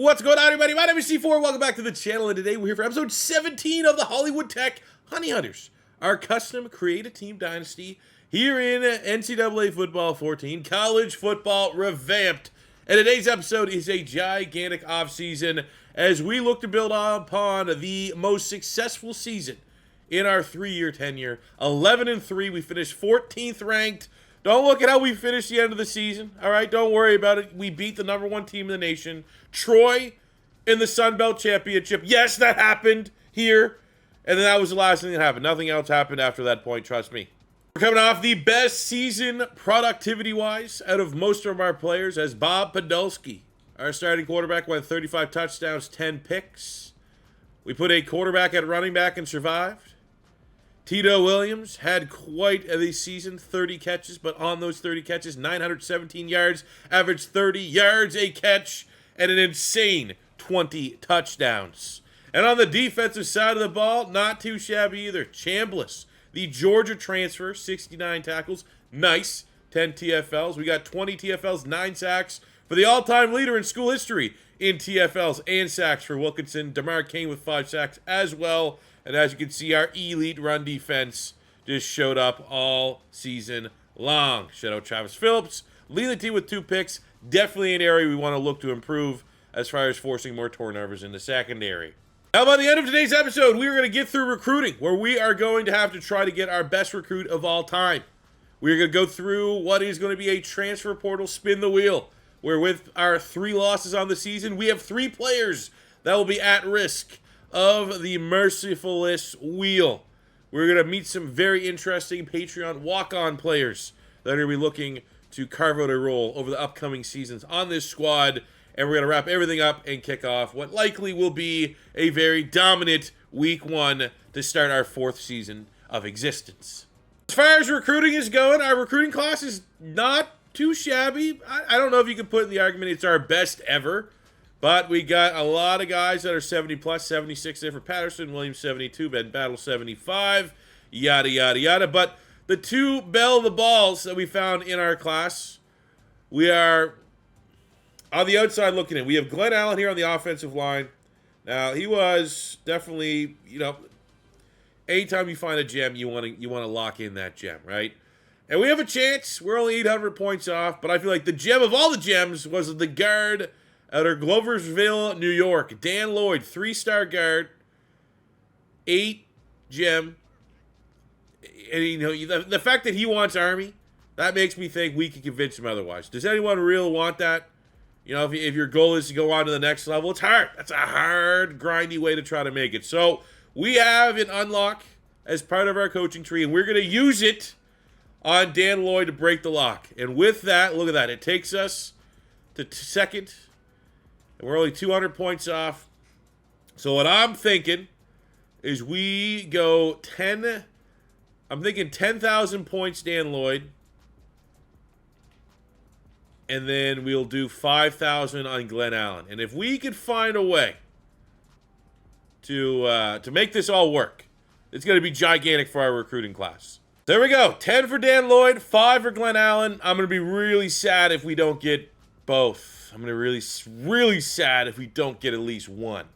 What's going on, everybody? My name is C4. Welcome back to the channel, and today we're here for episode 17 of the Hollywood Tech Honey Hunters, our custom creative team dynasty here in NCAA Football 14, College Football Revamped. And today's episode is a gigantic offseason as we look to build upon the most successful season in our 3-year tenure. 11-3, we finished 14th ranked. Don't look at how we finished the end of the season, all right? Don't worry about it. We beat the #1 team in the nation, Troy, in the Sun Belt Championship. Yes, that happened here. And then that was the last thing that happened. Nothing else happened after that point, trust me. We're coming off the best season productivity-wise out of most of our players as Bob Podolsky, our starting quarterback, went 35 touchdowns, 10 picks. We put a quarterback at running back and survived. Tito Williams had quite a season, 30 catches, but on those 30 catches, 917 yards, averaged 30 yards a catch, and an insane 20 touchdowns. And on the defensive side of the ball, not too shabby either. Chambliss, the Georgia transfer, 69 tackles, nice, 10 TFLs. We got 20 TFLs, 9 sacks for the all-time leader in school history in TFLs and sacks for Wilkinson. DeMar Kane with 5 sacks as well. And as you can see, our elite run defense just showed up all season long. Shout out Travis Phillips, leading the team with 2 picks. Definitely an area we want to look to improve as far as forcing more turnovers in the secondary. Now, by the end of today's episode, we are going to get through recruiting, where we are going to have to try to get our best recruit of all time. We are going to go through what is going to be a transfer portal spin the wheel, where with our 3 losses on the season, we have 3 players that will be at risk of the mercifulest wheel. We're going to meet some very interesting Patreon walk-on players that are going to be looking to carve out a role over the upcoming seasons on this squad. And we're going to wrap everything up and kick off what likely will be a very dominant week 1 to start our 4th season of existence. As far as recruiting is going, our recruiting class is not too shabby. I don't know if you could put in the argument it's our best ever. But we got a lot of guys that are 70 plus, 76 there for Patterson, Williams 72, Ben Battle 75, yada, yada, yada. But the 2 bell of the balls that we found in our class, we are on the outside looking in. We have Glenn Allen here on the offensive line. Now, he was definitely, anytime you find a gem, you want to lock in that gem, right? And we have a chance. We're only 800 points off, but I feel like the gem of all the gems was the guard out of Gloversville, New York. Dan Lloyd, 3-star guard, 8 gem. And the fact that he wants Army, that makes me think we can convince him otherwise. Does anyone really want that? If your goal is to go on to the next level, it's hard. That's a hard, grindy way to try to make it. So we have an unlock as part of our coaching tree, and we're going to use it on Dan Lloyd to break the lock. And with that, look at that. It takes us to second. And we're only 200 points off. So what I'm thinking is we go 10. I'm thinking 10,000 points, Dan Lloyd. And then we'll do 5,000 on Glenn Allen. And if we could find a way to make this all work, it's going to be gigantic for our recruiting class. There we go. 10 for Dan Lloyd, 5 for Glenn Allen. I'm going to be really sad if we don't get both. I'm going to really, really sad if we don't get at least 1.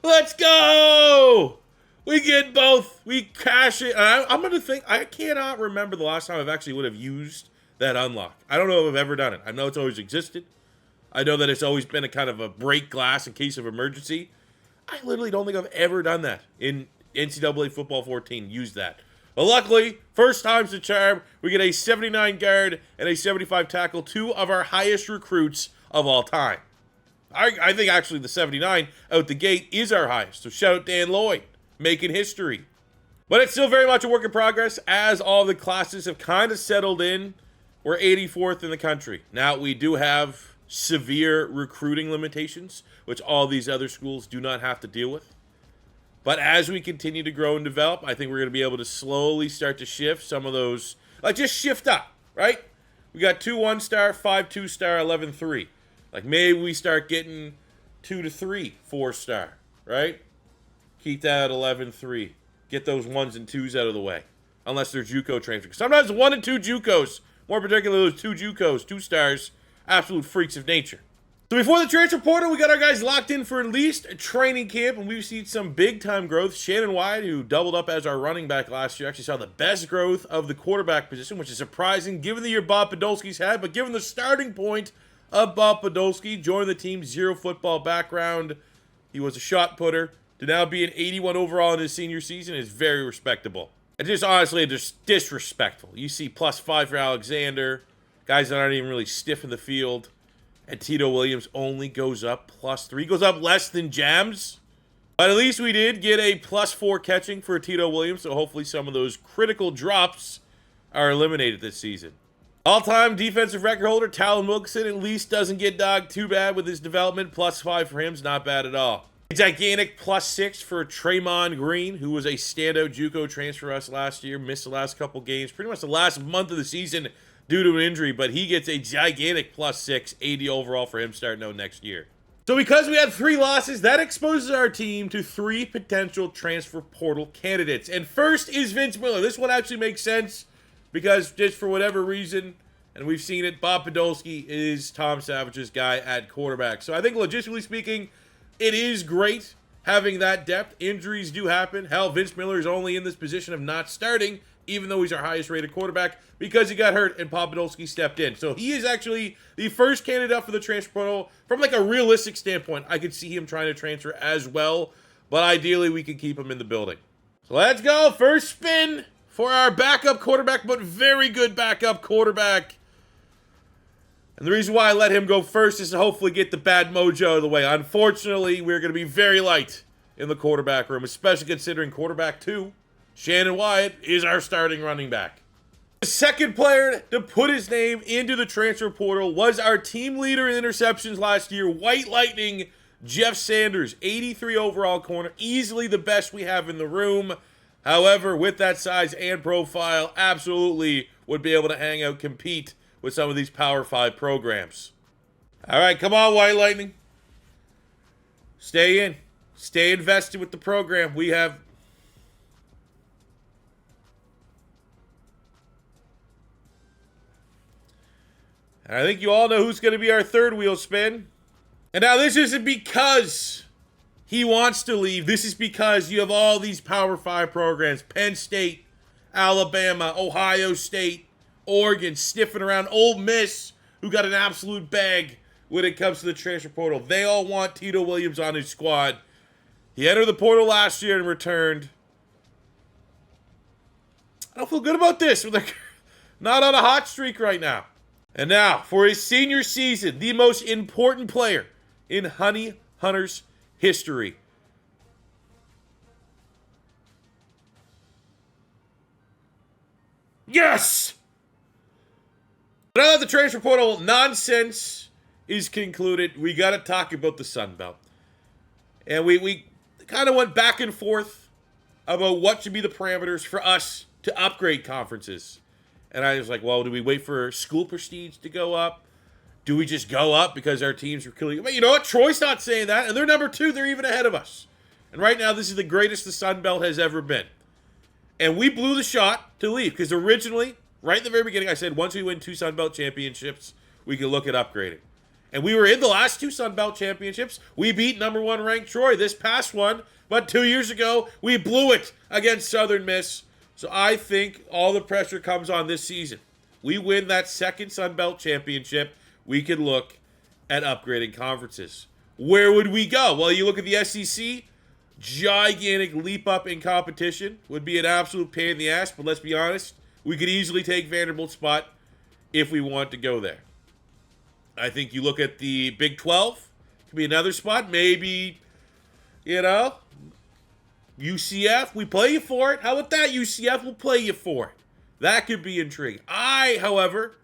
Let's go! We get both. We cash it. I'm going to think, I cannot remember the last time I've actually would have used that unlock. I don't know if I've ever done it. I know it's always existed. I know that it's always been a kind of a break glass in case of emergency. I literally don't think I've ever done that in NCAA Football 14. Used that. But luckily, first time's the charm. We get a 79 guard and a 75 tackle, 2 of our highest recruits of all time. I think actually the 79 out the gate is our highest. So shout out Dan Lloyd, making history. But it's still very much a work in progress as all the classes have kind of settled in. We're 84th in the country. Now, we do have severe recruiting limitations, which all these other schools do not have to deal with. But as we continue to grow and develop, I think we're going to be able to slowly start to shift some of those, just shift up, right? We got 2 1-star, 5 2-star, 11 3. Maybe we start getting 2 to 3 4-star, right? Keep that at 11 3. Get those 1s and 2s out of the way. Unless they're JUCO transfers. Sometimes 1 and 2 JUCOs, more particularly those 2 JUCOs, 2 stars, absolute freaks of nature. So before the transfer portal, we got our guys locked in for at least a training camp, and we've seen some big-time growth. Shannon Wyatt, who doubled up as our running back last year, actually saw the best growth of the quarterback position, which is surprising given the year Bob Podolski's had, but given the starting point of Bob Podolski, joined the team, zero football background. He was a shot putter. To now be an 81 overall in his senior season is very respectable. And just honestly, just disrespectful. You see +5 for Alexander, guys that aren't even really stiff in the field. And Tito Williams only goes up +3. Goes up less than Jams. But at least we did get a +4 catching for Tito Williams. So hopefully some of those critical drops are eliminated this season. All-time defensive record holder, Talon Wilkinson, at least doesn't get dogged too bad with his development. +5 for him is not bad at all. A gigantic +6 for Traymon Green, who was a standout JUCO transfer for us last year. Missed the last couple games. Pretty much the last month of the season due to an injury, but he gets a gigantic +6, 80 overall for him starting out next year. So because we had 3 losses, that exposes our team to 3 potential transfer portal candidates. And first is Vince Miller. This one actually makes sense because just for whatever reason, and we've seen it, Bob Podolski is Tom Savage's guy at quarterback. So I think logistically speaking, it is great having that depth. Injuries do happen. Hell, Vince Miller is only in this position of not starting, even though he's our highest rated quarterback, because he got hurt and Bob Podolski stepped in. So he is actually the first candidate for the transfer portal. From like a realistic standpoint, I could see him trying to transfer as well, but ideally we can keep him in the building. So let's go. First spin for our backup quarterback, but very good backup quarterback. And the reason why I let him go first is to hopefully get the bad mojo out of the way. Unfortunately, we're going to be very light in the quarterback room, especially considering quarterback 2, Shannon Wyatt, is our starting running back. The second player to put his name into the transfer portal was our team leader in interceptions last year, White Lightning, Jeff Sanders, 83 overall corner, easily the best we have in the room. However, with that size and profile, absolutely would be able to hang out, compete with some of these Power 5 programs. All right, come on, White Lightning. Stay in. Stay invested with the program. We have... I think you all know who's going to be our third wheel spin. And now this isn't because he wants to leave. This is because you have all these Power 5 programs. Penn State, Alabama, Ohio State, Oregon, sniffing around. Ole Miss, who got an absolute bag when it comes to the transfer portal. They all want Tito Williams on his squad. He entered the portal last year and returned. I don't feel good about this. We're not on a hot streak right now. And now, for his senior season, the most important player in Honey Hunters history. Yes! Now that the transfer portal nonsense is concluded, we got to talk about the Sun Belt. And we kind of went back and forth about what should be the parameters for us to upgrade conferences. And I was like, well, do we wait for school prestige to go up? Do we just go up because our teams are killing? But you know what? Troy's not saying that, and they're number 2. They're even ahead of us. And right now, this is the greatest the Sun Belt has ever been. And we blew the shot to leave because originally, right in the very beginning, I said once we win 2 Sun Belt championships, we can look at upgrading. And we were in the last 2 Sun Belt championships. We beat number 1 ranked Troy this past one, but 2 years ago, we blew it against Southern Miss. So I think all the pressure comes on this season. We win that 2nd Sun Belt championship, we could look at upgrading conferences. Where would we go? Well, you look at the SEC, gigantic leap up in competition. Would be an absolute pain in the ass, but let's be honest, we could easily take Vanderbilt's spot if we want to go there. I think you look at the Big 12, could be another spot. Maybe, UCF, we play you for it. How about that, UCF? We'll play you for it. That could be intriguing. However,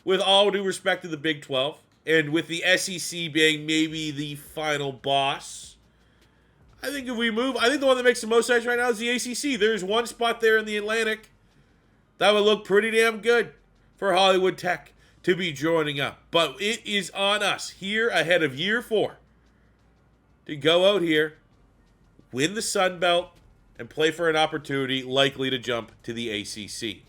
with all due respect to the Big 12, and with the SEC being maybe the final boss, I think if we move, I think the one that makes the most sense right now is the ACC. There's one spot there in the Atlantic that would look pretty damn good for Hollywood Tech to be joining up. But it is on us here ahead of year 4 to go out here, win the Sun Belt, and play for an opportunity likely to jump to the ACC.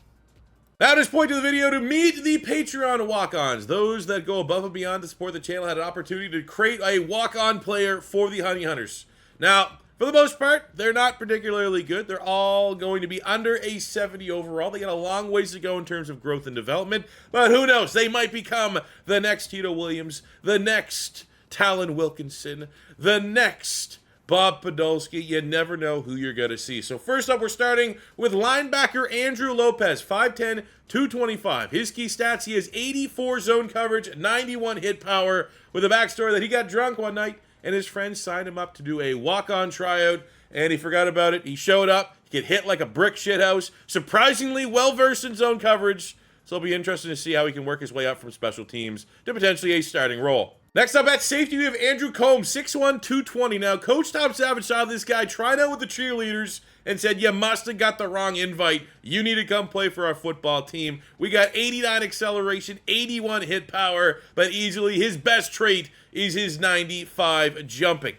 Now, at this point of the video, to meet the Patreon walk-ons, those that go above and beyond to support the channel, had an opportunity to create a walk-on player for the Honey Hunters. Now, for the most part, they're not particularly good. They're all going to be under a 70 overall. They got a long ways to go in terms of growth and development, but who knows? They might become the next Tito Williams, the next Talon Wilkinson, the next Bob Podolski. You never know who you're going to see. So first up, we're starting with linebacker Andrew Lopez, 5'10", 225. His key stats, he has 84 zone coverage, 91 hit power, with a backstory that he got drunk one night and his friends signed him up to do a walk-on tryout, and he forgot about it. He showed up, he could hit like a brick shithouse, surprisingly well-versed in zone coverage, so it'll be interesting to see how he can work his way up from special teams to potentially a starting role. Next up at safety, we have Andrew Combs, 6'1", 220. Now, Coach Tom Savage saw this guy trying out with the cheerleaders and said, you must have got the wrong invite. You need to come play for our football team. We got 89 acceleration, 81 hit power, but easily his best trait is his 95 jumping.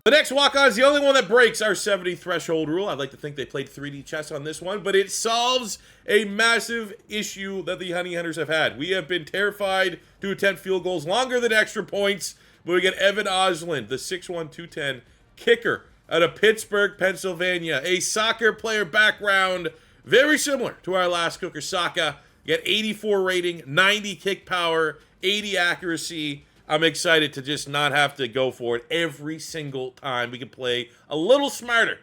The next walk-on is the only one that breaks our 70 threshold rule. I'd like to think they played 3D chess on this one, but it solves a massive issue that the Honey Hunters have had. We have been terrified to attempt field goals longer than extra points, but we get Evan Osland, the 6'1", 210 kicker out of Pittsburgh, Pennsylvania. A soccer player background, very similar to our last cooker, Saka. Get 84 rating, 90 kick power, 80 accuracy. I'm excited to just not have to go for it every single time. We can play a little smarter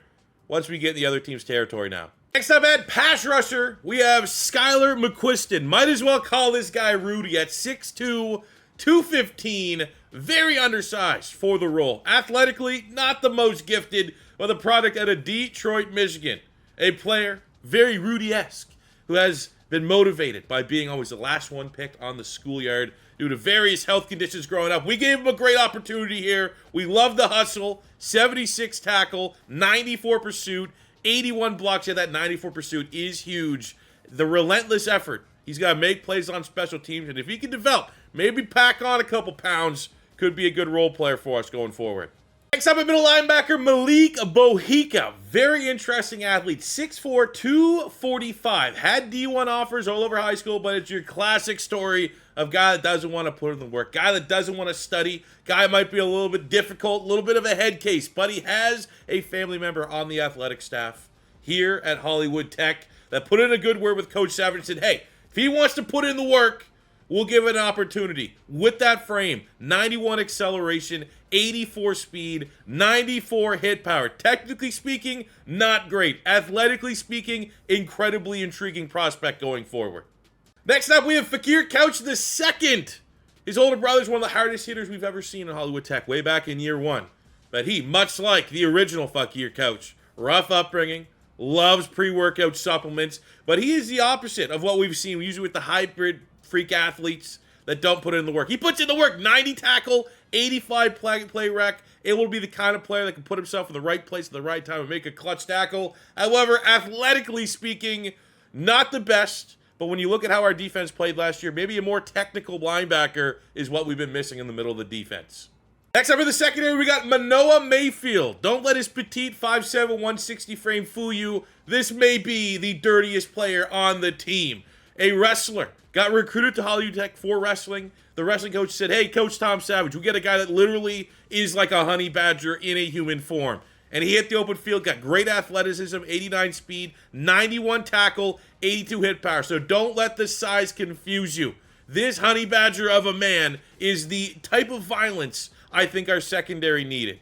once we get in the other team's territory now. Next up at pass rusher, we have Skylar McQuiston. Might as well call this guy Rudy at 6'2", 215. Very undersized for the role. Athletically, not the most gifted, but the product out of Detroit, Michigan. A player, very Rudy-esque, who has been motivated by being always the last one picked on the schoolyard due to various health conditions growing up. We gave him a great opportunity here. We love the hustle. 76 tackle, 94 pursuit, 81 blocks. Yeah, that 94 pursuit is huge. The relentless effort. He's got to make plays on special teams, and if he can develop, maybe pack on a couple pounds, could be a good role player for us going forward. Next up at middle linebacker, Malik Bohica. Very interesting athlete. 6'4", 245. Had D1 offers all over high school, but it's your classic story of guy that doesn't want to put in the work. Guy that doesn't want to study. Guy might be a little bit difficult, a little bit of a head case, but he has a family member on the athletic staff here at Hollywood Tech that put in a good word with Coach Savage and said, hey, if he wants to put in the work, we'll give it an opportunity. With that frame, 91 acceleration, 84 speed, 94 hit power. Technically speaking, not great. Athletically speaking, incredibly intriguing prospect going forward. Next up, we have Fakir Couch II. His older brother is one of the hardest hitters we've ever seen in Hollywood Tech way back in year one. But he, much like the original Fakir Couch, rough upbringing, loves pre-workout supplements, but he is the opposite of what we've seen usually with the hybrid freak athletes that don't put in the work. He puts in the work, 90 tackle, 85 play rec, able to be the kind of player that can put himself in the right place at the right time and make a clutch tackle. However, athletically speaking, not the best, but when you look at how our defense played last year, maybe a more technical linebacker is what we've been missing in the middle of the defense. Next up in the secondary, we got Manoa Mayfield. Don't let his petite 5'7", 160 frame fool you. This may be the dirtiest player on the team. A wrestler. Got recruited to Hollywood Tech for wrestling. The wrestling coach said, hey, Coach Tom Savage, we get a guy that literally is like a honey badger in a human form. And he hit the open field, got great athleticism, 89 speed, 91 tackle, 82 hit power. So don't let the size confuse you. This honey badger of a man is the type of violence I think our secondary needed.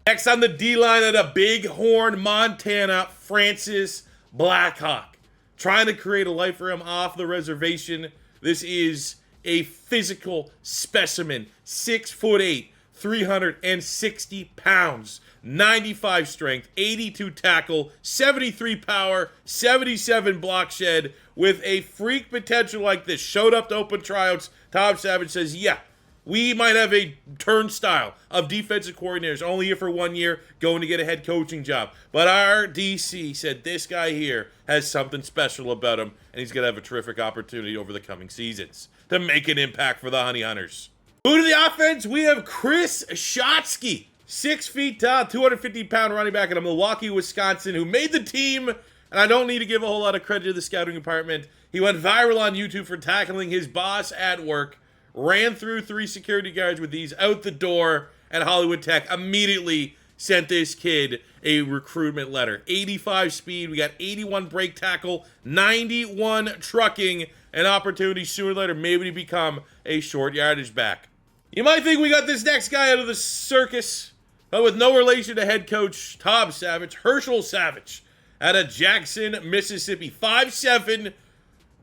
Next on the D-line at a Bighorn, Montana, Francis Blackhawk. Trying to create a life for him off the reservation. This is a physical specimen. 6'8", 360 pounds, 95 strength, 82 tackle, 73 power, 77 block shed. With a freak potential like this, showed up to open tryouts. Tom Savage says, yeah, we might have a turnstile of defensive coordinators only here for 1 year, going to get a head coaching job. But our DC said this guy here has something special about him, and he's going to have a terrific opportunity over the coming seasons to make an impact for the Honey Hunters. Moving to the offense, we have Chris Shotsky, 6 feet tall, 250-pound running back out of Milwaukee, Wisconsin, who made the team And I don't need to give a whole lot of credit to the scouting department. He went viral on YouTube for tackling his boss at work, ran through 3 security guards with these out the door, and Hollywood Tech immediately sent this kid a recruitment letter. 85 speed, we got 81 break tackle, 91 trucking, an opportunity sooner or later maybe to become a short yardage back. You might think we got this next guy out of the circus, but with no relation to head coach Tom Savage, Herschel Savage, out of Jackson, Mississippi, 5'7",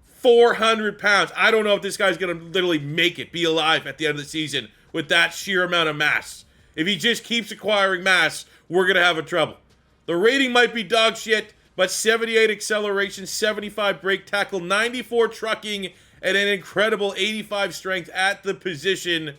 400 pounds. I don't know if this guy's going to literally make it, be alive at the end of the season with that sheer amount of mass. If he just keeps acquiring mass, we're going to have a trouble. The rating might be dog shit, but 78 acceleration, 75 break tackle, 94 trucking, and an incredible 85 strength at the position.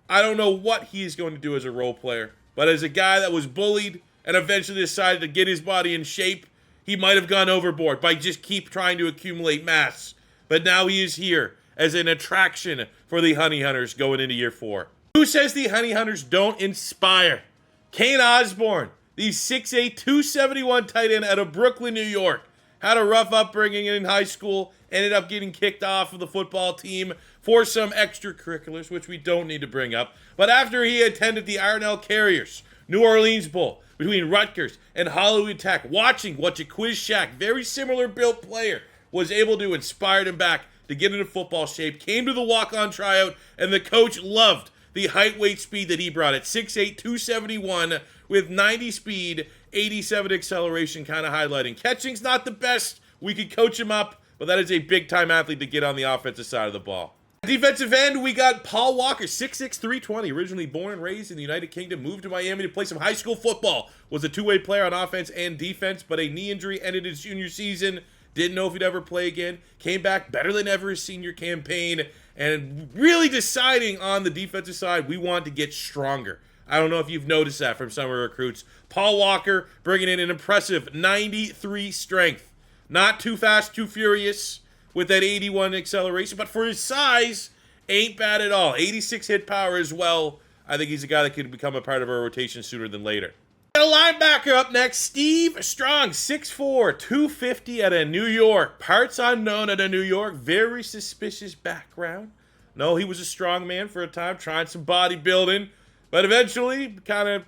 I don't know what he's going to do as a role player, but as a guy that was bullied and eventually decided to get his body in shape, he might have gone overboard by just keep trying to accumulate mass. But now he is here as an attraction for the Honey Hunters going into year 4. Who says the Honey Hunters don't inspire? Kane Osborne, the 6'8", 271 tight end out of Brooklyn, New York, had a rough upbringing in high school, ended up getting kicked off of the football team for some extracurriculars, which we don't need to bring up. But after he attended the Arnell Carriers New Orleans Bowl between Rutgers and Hollywood Tech, watching what Jaquiz Shack, very similar built player, was able to inspire him back to get into football shape, came to the walk-on tryout, and the coach loved the height, weight, speed that he brought at 6'8", 271 with 90 speed, 87 acceleration, kind of highlighting. Catching's not the best. We could coach him up, but that is a big-time athlete to get on the offensive side of the ball. Defensive end, we got Paul Walker, 6'6", 320, originally born and raised in the United Kingdom, moved to Miami to play some high school football, was a two-way player on offense and defense, but a knee injury ended his junior season. Didn't know if he'd ever play again. Came back better than ever his senior campaign. And really deciding on the defensive side, we want to get stronger. I don't know if you've noticed that from some of our recruits. Paul Walker bringing in an impressive 93 strength. Not too fast, too furious with that 81 acceleration. But for his size, ain't bad at all. 86 hit power as well. I think he's a guy that could become a part of our rotation sooner than later. Got a linebacker up next, Steve Strong, 6'4", 250 out of New York. Parts unknown out of New York. Very suspicious background. No, he was a strong man for a time, trying some bodybuilding. But eventually, kind of,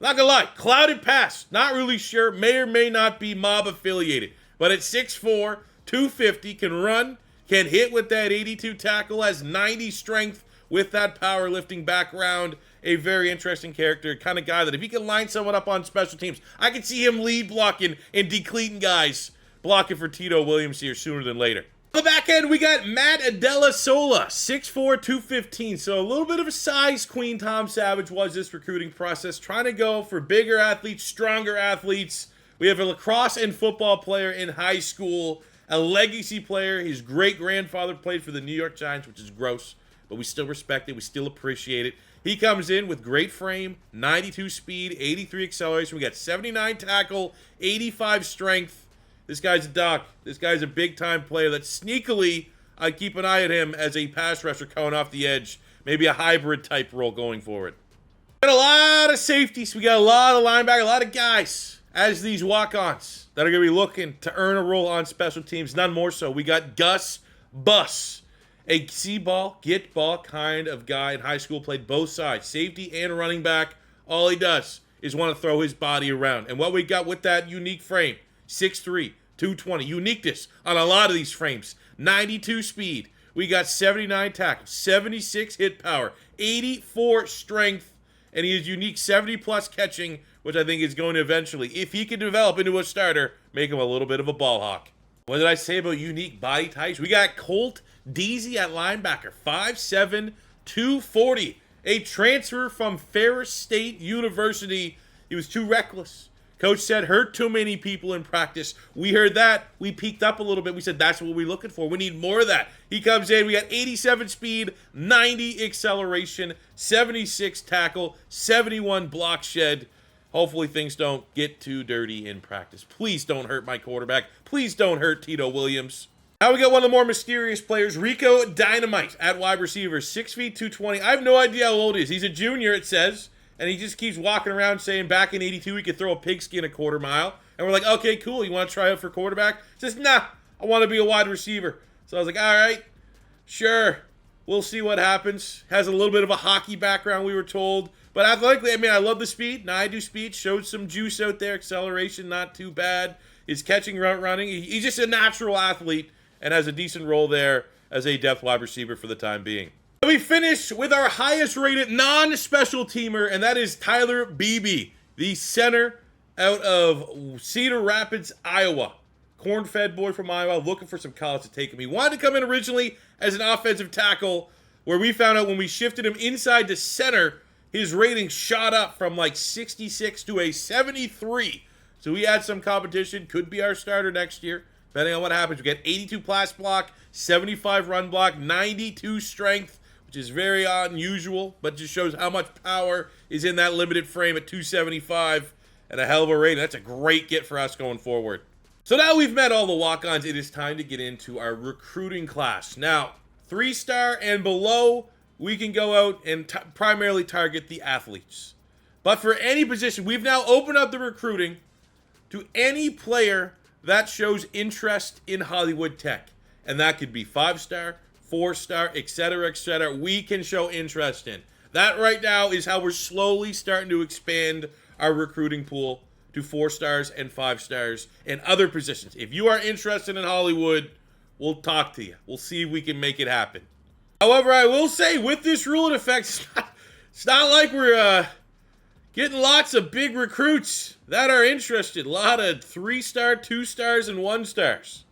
not gonna lie, clouded past. Not really sure. May or may not be mob affiliated. But at 6'4", 250, can run, can hit with that 82 tackle, has 90 strength with that powerlifting background. A very interesting character, kind of guy that if he can line someone up on special teams, I can see him lead blocking and decleating guys, blocking for Tito Williams here sooner than later. On the back end, we got Matt Adela Sola, 6'4", 215. So a little bit of a size queen Tom Savage was this recruiting process, trying to go for bigger athletes, stronger athletes. We have a lacrosse and football player in high school, a legacy player. His great-grandfather played for the New York Giants, which is gross, but we still respect it. We still appreciate it. He comes in with great frame, 92 speed, 83 acceleration. We got 79 tackle, 85 strength. This guy's a dog. This guy's a big-time player that sneakily, I keep an eye at him as a pass rusher coming off the edge. Maybe a hybrid type role going forward. We got a lot of safeties. We got a lot of linebackers, a lot of guys as these walk-ons that are going to be looking to earn a role on special teams. None more so. We got Gus Bus, a see-ball, get-ball kind of guy in high school, played both sides, safety and running back. All he does is want to throw his body around. And what we got with that unique frame, 6'3", 220, uniqueness on a lot of these frames, 92 speed. We got 79 tackles, 76 hit power, 84 strength, and he is unique 70-plus catching, which I think is going to eventually, if he can develop into a starter, make him a little bit of a ball hawk. What did I say about unique body types? We got Colt Deasy at linebacker, 5'7", 240. A transfer from Ferris State University. He was too reckless. Coach said hurt too many people in practice. We heard that. We peaked up a little bit. We said that's what we're looking for. We need more of that. He comes in. We got 87 speed, 90 acceleration, 76 tackle, 71 block shed. Hopefully things don't get too dirty in practice. Please don't hurt my quarterback. Please don't hurt Tito Williams. Now we got one of the more mysterious players, Rico Dynamite at wide receiver, 6 feet, 220. I have no idea how old he is. He's a junior, it says. And he just keeps walking around saying back in 82 he could throw a pigskin a quarter mile. And we're like, okay, cool. You want to try out for quarterback? He says, nah, I want to be a wide receiver. So I was like, all right, sure. We'll see what happens. Has a little bit of a hockey background, we were told. But athletically, I mean, I love the speed. Now I do speed. Showed some juice out there. Acceleration, not too bad. His catching, route running. He's just a natural athlete and has a decent role there as a depth wide receiver for the time being. We finish with our highest rated non-special teamer, and that is Tyler Beebe, the center out of Cedar Rapids, Iowa. Corn-fed boy from Iowa, looking for some college to take him. He wanted to come in originally as an offensive tackle, where we found out when we shifted him inside to center, his rating shot up from like 66 to a 73. So he had some competition, could be our starter next year, depending on what happens. We get 82 pass block, 75 run block, 92 strength, which is very unusual, but just shows how much power is in that limited frame at 275, and a hell of a rating. That's a great get for us going forward. So now we've met all the walk-ons, it is time to get into our recruiting class. Now, 3-star and below, we can go out and primarily target the athletes. But for any position, we've now opened up the recruiting to any player that shows interest in Hollywood Tech. And that could be 5-star, 4-star, etc. We can show interest in. That right now is how we're slowly starting to expand our recruiting pool to 4-stars and 5-stars and other positions. If you are interested in Hollywood, we'll talk to you. We'll see if we can make it happen. However, I will say, with this rule in effect, it's not like we're getting lots of big recruits that are interested. A lot of 3-star, 2-stars, and 1-stars.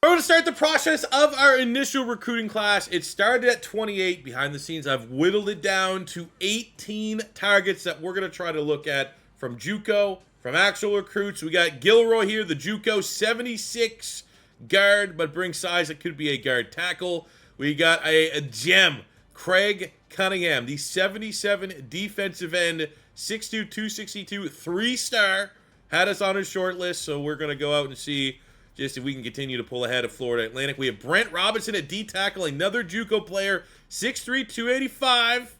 We're going to start the process of our initial recruiting class. It started at 28. Behind the scenes, I've whittled it down to 18 targets that we're going to try to look at from JUCO, from actual recruits. We got Gilroy here, the JUCO, 76 guard, but brings size. It could be a guard tackle. We got a gem, Craig Cunningham, the 77 defensive end, 6'2", 262, 3-star. Had us on his short list, so we're going to go out and see just if we can continue to pull ahead of Florida Atlantic. We have Brent Robinson at D-tackle, another JUCO player, 6'3", 285.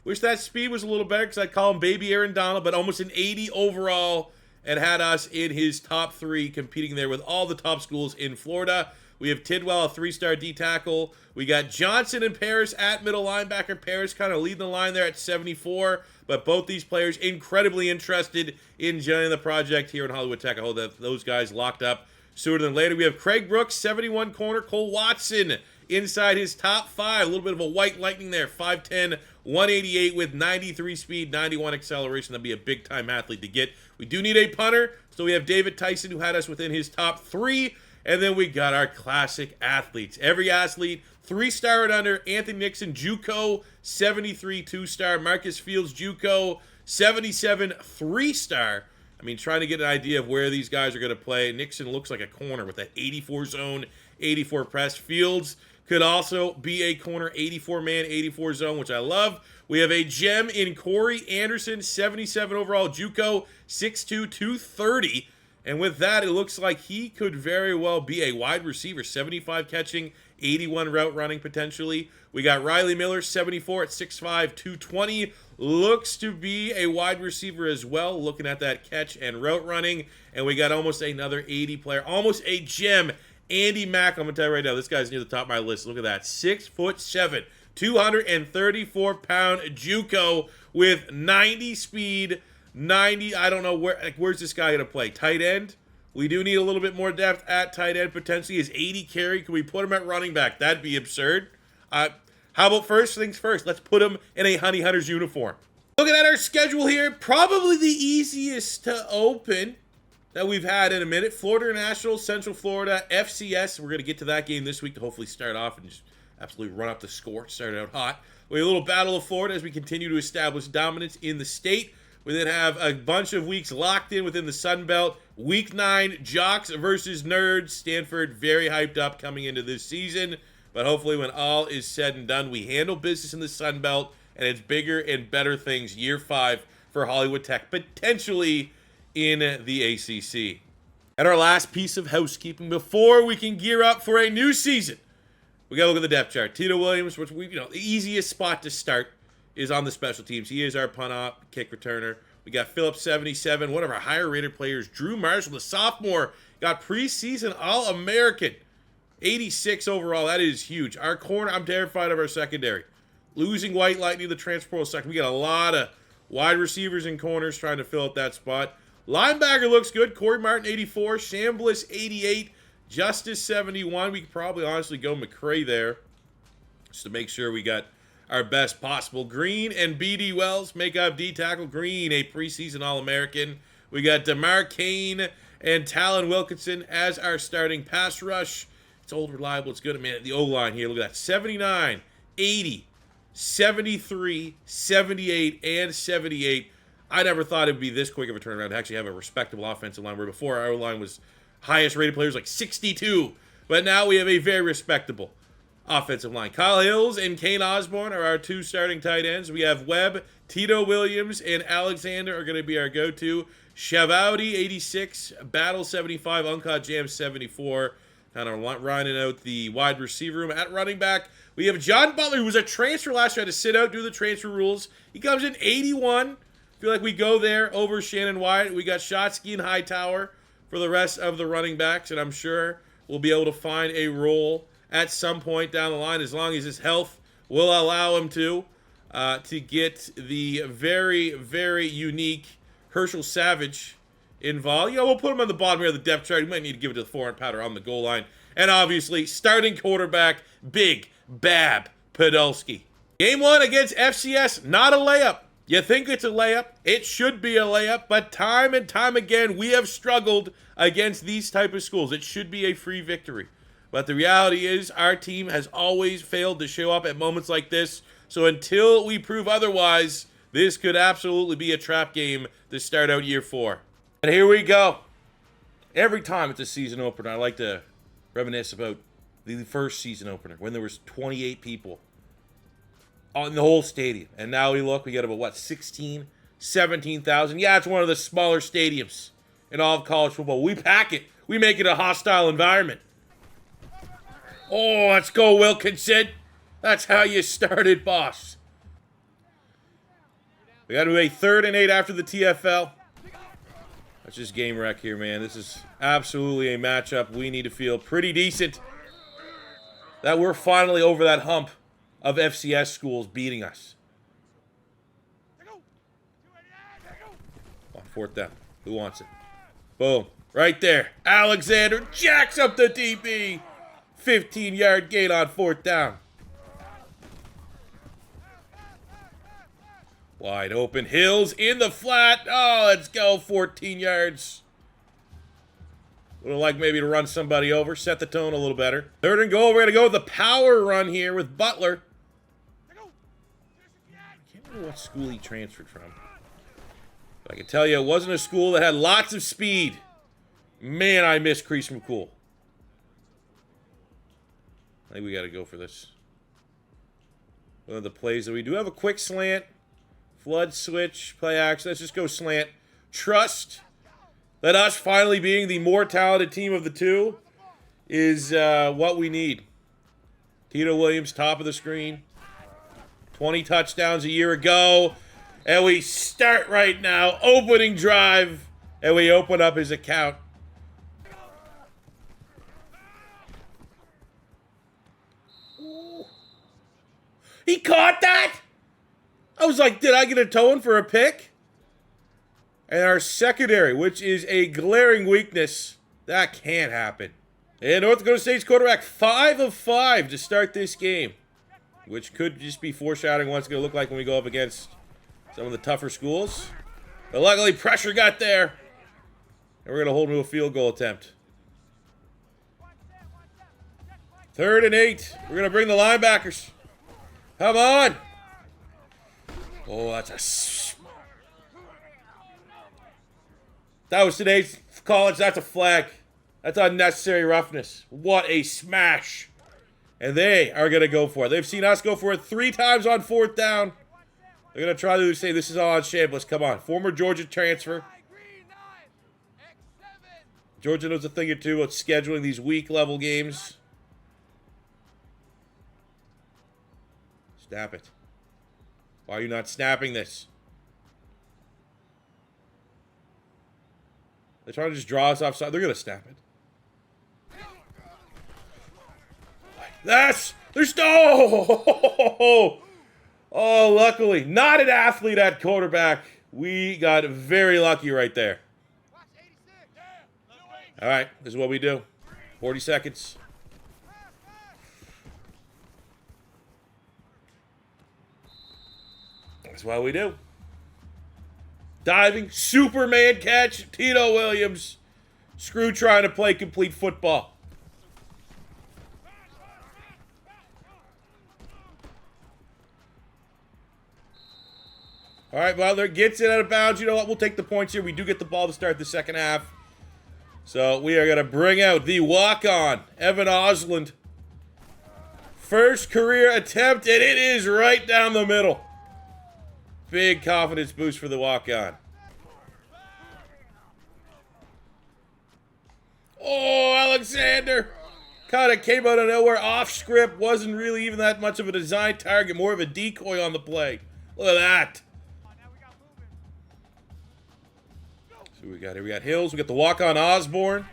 Wish that speed was a little better because I'd call him Baby Aaron Donald, but almost an 80 overall and had us in his top 3, competing there with all the top schools in Florida. We have Tidwell, a 3-star D-tackle. We got Johnson and Paris at middle linebacker. Paris kind of leading the line there at 74. But both these players incredibly interested in joining the project here in Hollywood Tech. I hope that those guys locked up sooner than later. We have Craig Brooks, 71 corner. Cole Watson inside his top 5. A little bit of a white lightning there. 5'10", 188 with 93 speed, 91 acceleration. That'd be a big-time athlete to get. We do need a punter. So we have David Tyson, who had us within his top 3. And then we got our classic athletes. Every athlete, 3-star and under. Anthony Nixon, JUCO, 73, 2-star. Marcus Fields, JUCO, 77, 3-star. I mean, trying to get an idea of where these guys are going to play. Nixon looks like a corner with that 84 zone, 84 press. Fields could also be a corner, 84-man, 84 zone, which I love. We have a gem in Corey Anderson, 77 overall, JUCO, 6'2", 230. And with that, it looks like he could very well be a wide receiver. 75 catching, 81 route running potentially. We got Riley Miller, 74 at 6'5", 220. Looks to be a wide receiver as well, looking at that catch and route running. And we got almost another 80 player, almost a gem, Andy Mack. I'm going to tell you right now, this guy's near the top of my list. Look at that, 6'7", 234-pound JUCO with 90 speed. 90, I don't know where's this guy going to play? Tight end? We do need a little bit more depth at tight end potentially. Is 80 carry? Can we put him at running back? That'd be absurd. How about first things first? Let's put him in a Honey Hunters uniform. Looking at our schedule here, probably the easiest to open that we've had in a minute. Florida International, Central Florida, FCS. We're going to get to that game this week to hopefully start off and just absolutely run up the score. Start out hot. We have a little Battle of Florida as we continue to establish dominance in the state. We then have a bunch of weeks locked in within the Sun Belt. Week 9, Jocks versus Nerds. Stanford very hyped up coming into this season. But hopefully when all is said and done, we handle business in the Sun Belt, and it's bigger and better things year 5 for Hollywood Tech, potentially in the ACC. And our last piece of housekeeping before we can gear up for a new season, we got to look at the depth chart. Tito Williams, which the easiest spot to start is on the special teams. He is our punt op, kick returner. We got Phillips, 77, one of our higher rated players. Drew Marshall, the sophomore, got preseason All-American. 86 overall. That is huge. Our corner, I'm terrified of our secondary. Losing White Lightning, the transfer portal second. We got a lot of wide receivers and corners trying to fill out that spot. Linebacker looks good. Corey Martin, 84. Chambliss, 88. Justice, 71. We could probably honestly go McCray there just to make sure we got our best possible. Green and B.D. Wells make up D-tackle. Green, a preseason All-American. We got DeMar Kane and Talon Wilkinson as our starting pass rush. It's old, reliable. It's good. Man, the O-line here, look at that. 79, 80, 73, 78, and 78. I never thought it would be this quick of a turnaround to actually have a respectable offensive line, where before our O-line was highest rated players like 62. But now we have a very respectable offensive line. Kyle Hills and Kane Osborne are our two starting tight ends. We have Webb, Tito Williams, and Alexander are going to be our go-to. Shavouti, 86, Battle, 75, Uncut Jam, 74. Kind of rounding out the wide receiver room. At running back, we have John Butler, who was a transfer last year, had to sit out due to the transfer rules. He comes in 81. Feel like we go there over Shannon Wyatt. We got Shotsky and Hightower for the rest of the running backs, and I'm sure we'll be able to find a role at some point down the line, as long as his health will allow him to get the very, very unique Herschel Savage involved. You know, we'll put him on the bottom here of the depth chart. You might need to give it to the 400-pounder on the goal line. And obviously, starting quarterback, Big Bab Podolsky. Game 1 against FCS, not a layup. You think it's a layup? It should be a layup, but time and time again, we have struggled against these type of schools. It should be a free victory. But the reality is, our team has always failed to show up at moments like this. So until we prove otherwise, this could absolutely be a trap game to start out year 4. And here we go. Every time it's a season opener, I like to reminisce about the first season opener when there was 28 people on the whole stadium. And now we got about, what, 16, 17,000? Yeah, it's one of the smaller stadiums in all of college football. We pack it. We make it a hostile environment. Oh, let's go, Wilkinson. That's how you started, boss. We got to do a 3rd and 8 after the TFL. That's just game wreck here, man. This is absolutely a matchup we need to feel pretty decent that we're finally over that hump of FCS schools beating us. On 4th down. Who wants it? Boom. Right there. Alexander jacks up the DB. 15-yard gain on 4th down. Wide open. Hills in the flat. Oh, let's go. 14 yards. Would have liked maybe to run somebody over. Set the tone a little better. 3rd and goal. We're going to go with the power run here with Butler. I can't remember what school he transferred from. But I can tell you it wasn't a school that had lots of speed. Man, I miss Crease McCool. I think we got to go for this. One of the plays that we do have a quick slant. Flood switch, play action. Let's just go slant. Trust that us finally being the more talented team of the two is what we need. Tito Williams, top of the screen. 20 touchdowns a year ago. And we start right now. Opening drive. And we open up his account. He caught that? I was like, did I get a towing for a pick? And our secondary, which is a glaring weakness, that can't happen. And North Dakota State's quarterback, 5 of 5 to start this game, which could just be foreshadowing what it's going to look like when we go up against some of the tougher schools. But luckily, pressure got there. And we're going to hold him to a field goal attempt. 3rd and 8. We're going to bring the linebackers. Come on. Oh, that's a... That was today's college. That's a flag. That's unnecessary roughness. What a smash. And they are going to go for it. They've seen us go for it 3 times on 4th down. They're going to try to say this is all on Chambliss. Come on. Former Georgia transfer. Georgia knows a thing or two about scheduling these week-level games. Snap it. Why are you not snapping this? They're trying to just draw us offside. They're going to snap it. There's no. Oh, luckily. Not an athlete at quarterback. We got very lucky right there. All right, this is what we do. 40 seconds. That's what we do. Diving, Superman catch, Tito Williams. Screw trying to play complete football. All right, Butler gets it out of bounds. You know what? We'll take the points here. We do get the ball to start the second half. So we are going to bring out the walk-on, Evan Osland. First career attempt, and it is right down the middle. Big confidence boost for the walk-on. Oh, Alexander. Kind of came out of nowhere, off script. Wasn't really even that much of a design target. More of a decoy on the play. Look at that. So we got here. We got Hills. We got the walk-on Osborne.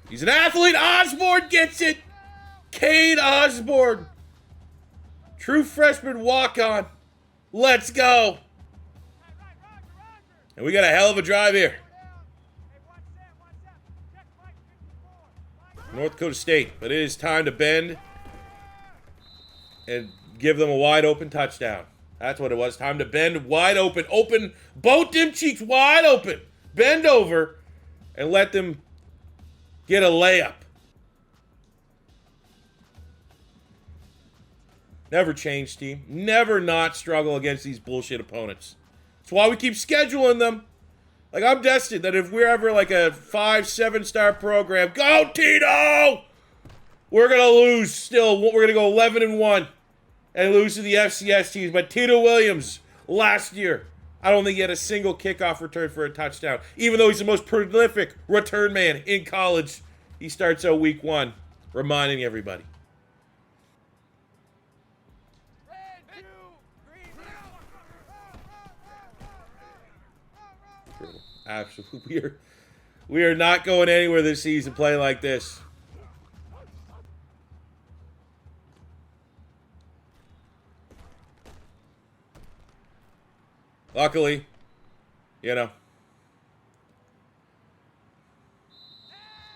He's an athlete. Osborne gets it. Cade Osborne. True freshman walk-on. Let's go. And we got a hell of a drive here. North Dakota State. But it is time to bend and give them a wide open touchdown. That's what it was. Time to bend wide open. Open. Both them cheeks wide open. Bend over and let them get a layup. Never change, team. Never not struggle against these bullshit opponents. That's why we keep scheduling them. Like, I'm destined that if we're ever like a 5-7-star program, go Tito! We're going to lose still. We're going to go 11-1 and lose to the FCS teams. But Tito Williams, last year, I don't think he had a single kickoff return for a touchdown. Even though he's the most prolific return man in college, he starts out week 1, reminding everybody. Absolutely. We are not going anywhere this season playing like this. Luckily, you know,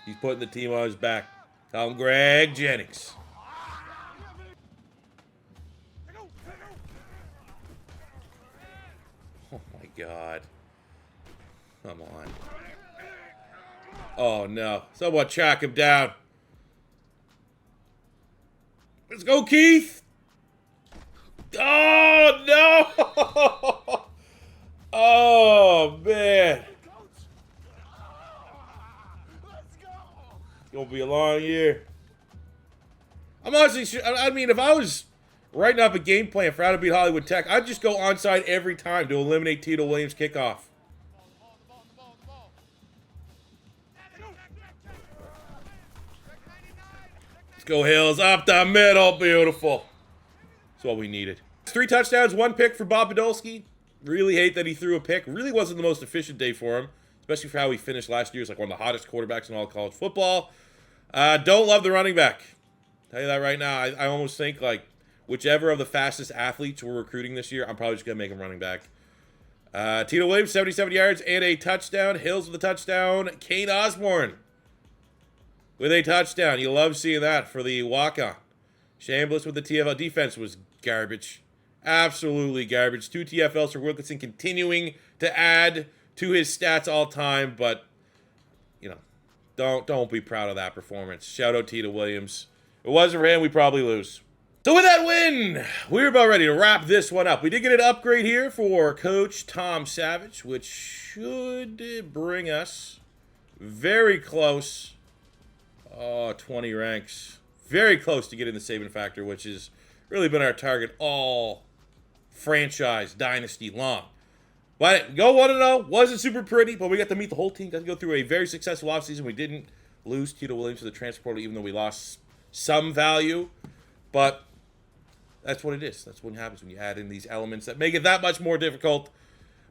he's putting the team on his back. Call him Greg Jennings. Oh my God. Come on. Oh no. Someone track him down. Let's go, Keith. Oh no. Oh man. It's gonna be a long year. I'm honestly sure. I mean, if I was writing up a game plan for how to beat Hollywood Tech, I'd just go onside every time to eliminate Tito Williams' kickoff. Go Hills, up the middle, beautiful. That's what we needed. 3 touchdowns, 1 pick for Bob Podolsky. Really hate that he threw a pick. Really wasn't the most efficient day for him, especially for how he finished last year. He's like one of the hottest quarterbacks in all of college football. Don't love the running back. Tell you that right now. I almost think like whichever of the fastest athletes we're recruiting this year, I'm probably just going to make him running back. Tito Williams, 77 yards and a touchdown. Hills with a touchdown. Cade Osborne with a touchdown. You love seeing that for the walk-on. Chambliss with the TFL. Defense was garbage. Absolutely garbage. 2 TFLs for Wilkinson, continuing to add to his stats all time, but you know, don't be proud of that performance. Shout out Tito Williams. If it wasn't for him, we probably lose. So with that win, we're about ready to wrap this one up. We did get an upgrade here for Coach Tom Savage, which should bring us very close. 20 ranks. Very close to getting the saving factor, which has really been our target all franchise dynasty long. But go 1-0. Wasn't super pretty, but we got to meet the whole team. Got to go through a very successful offseason. We didn't lose Tito Williams to the transfer portal, even though we lost some value. But That's what it is. That's what happens when you add in these elements that make it that much more difficult.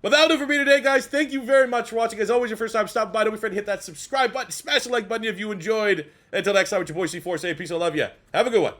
But that'll do for me today, guys. Thank you very much for watching. As always, your first time stopping by, don't be afraid to hit that subscribe button. Smash the like button if you enjoyed. Until next time, with your boy C4 saying peace. I love you. Have a good one.